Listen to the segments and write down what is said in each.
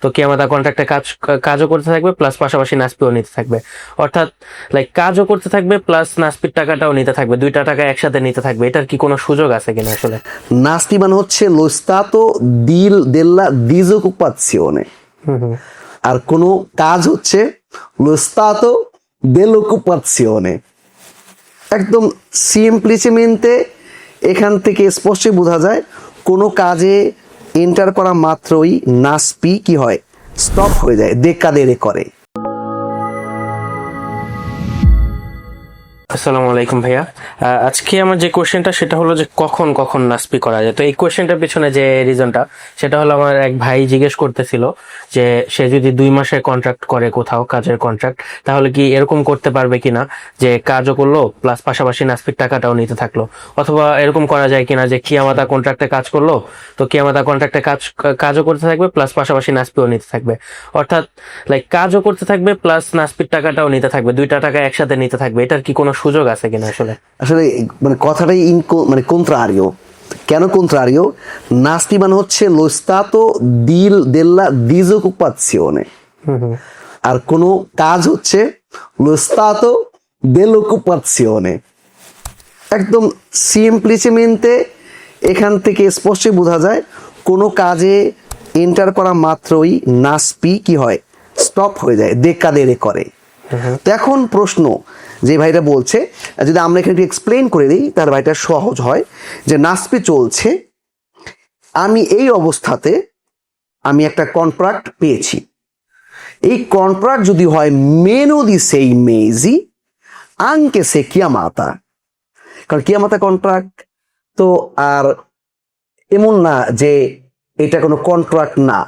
তো কিয়ামাতা কন্ট্রাক্টে কাজও করতে থাকবে প্লাস পাশাপাশি নাসপিও নিতে থাকবে। অর্থাৎ লাইক কাজও করতে থাকবে প্লাস নাসপির টাকাটাও নিতে থাকবে, দুইটা টাকা একসাথে নিতে থাকবে। এটার কি কোনো সুযোগ আছে কিনা আসলে? নাসপি মানে হচ্ছে lo stato della disoccupazione, আর কোনো কাজ হচ্ছে lo stato dell'occupazione। একদম সিম্পলিসিমেন্টে এখান থেকে স্পষ্টই বোঝা যায় কোনো কাজে এন্টার করা মাত্রই নাসপি কি হয়, স্টপ হয়ে যায়, দেকাদেরে করে। আসসালামু আলাইকুম ভাইয়া। আজকে আমার যে কোয়েশ্চেনটা সেটা হলো যে কখন কখন নাসপি করা যায়। তো এই কোয়েশ্চেনটার পিছনে যে রিজনটা সেটা হলো, আমার এক ভাই জিজ্ঞেস করতেছিল যে সে যদি 2 মাসের কন্ট্রাক্ট করে কোথাও কাজের কন্ট্রাক্ট, তাহলে কি এরকম করতে পারবে কিনা যে কাজও করলো প্লাস পাশাপাশি নাসপির টাকাটাও নিতে থাকলো, অথবা এরকম করা যায় কিনা যে কিয়ামাতা কন্ট্রাক্টে কাজ করলো, তো কিয়ামাতা কন্ট্রাক্টে কাজও করতে থাকবে প্লাস পাশাপাশি নাসপিও নিতে থাকবে। অর্থাৎ লাইক কাজও করতে থাকবে প্লাস নাসপির টাকাটাও নিতে থাকবে, দুইটা টাকা একসাথে নিতে থাকবে। এটার কি কোনো সুযোগ আছে কিনা আসলে? আসলে মানে কথাটাই মানে কন্ট্রারিও। কেন কন্ট্রারিও? নাসপি মানে হচ্ছে lo stato della disoccupazione, আর কোনো কাজ হচ্ছে lo stato dell'occupazione। একদম সিম্পলিসিমেন্টে এখান থেকে স্পষ্টই বোঝা যায় কোনো কাজে এন্টার করা মাত্রই নাসপি কি হয়, স্টপ হয়ে যায়, দেকাদেরে করে। তো এখন প্রশ্ন যে ভাইটা বলছে, যদি আমরা এখানে একটু এক্সপ্লেন করে দিই তার ভাইটা সহজ হয়, যে নাসপি চলছে, আমি এই অবস্থাতে আমি একটা কন্ট্রাক্ট পেয়েছি। এই কন্ট্রাক্ট যদি হয় meno di 6 mesi anche se chiamata, কারণ কিয়ামাতা কন্ট্রাক্ট তো আর এমন না যে এটা কোনো কন্ট্রাক্ট না।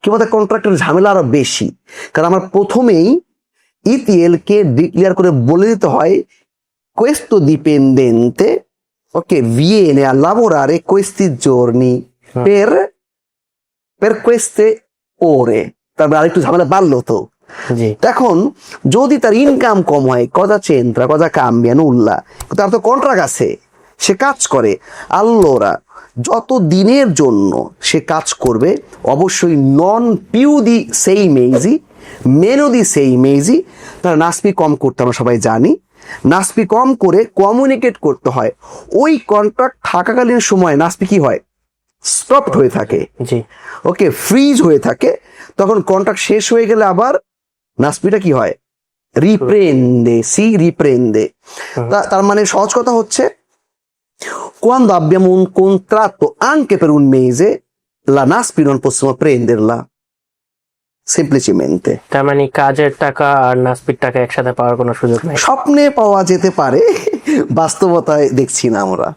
কিয়ামাতা কন্ট্রাক্টের ঝামেলা আরো বেশি, কারণ আমার প্রথমেই ইটিএল কে ডিক্লেয়ার করে বলে দিতে হয় questo dipendente ok viene a lavorare questi giorni per queste ore। তারপরে আরেকটু ঝামেলা বাড়লো তো। এখন যদি তার ইনকাম কম হয়, কথা চেন্ত্রা কথা কাম্বিয়া নুল্লা, তার তো কন্ট্রাক্ট আছে, সে কাজ করে। আল্লোরা যত দিনের জন্য সে কাজ করবে অবশ্যই নন পিউ দি সেই মেজি মেনো দি সেই মেজি, তার নাসপি কম করতে আমরা সবাই জানি। নাসপি কম করে কমিউনিকেট করতে হয়। ওই কন্ট্রাক্ট থাকাকালীন সময় নাসপি কি হয়, স্টপড হয়ে থাকে, ওকে ফ্রিজ হয়ে থাকে। তখন কন্ট্রাক্ট শেষ হয়ে গেলে আবার নাসপিটা কি হয়, রিপ্রেন্দে। তার মানে সহজ কথা হচ্ছে, quando abbiamo un contratto anche per un mese la NASPI non possiamo prenderla semplicemente। তার মানে কাজের টাকা আর নাসপির টাকা একসাথে পাওয়ার কোনো সুযোগ নেই। স্বপ্নে পাওয়া যেতে পারে, বাস্তবতায় দেখছি না আমরা।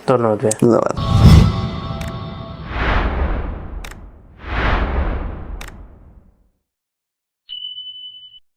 ধন্যবাদ।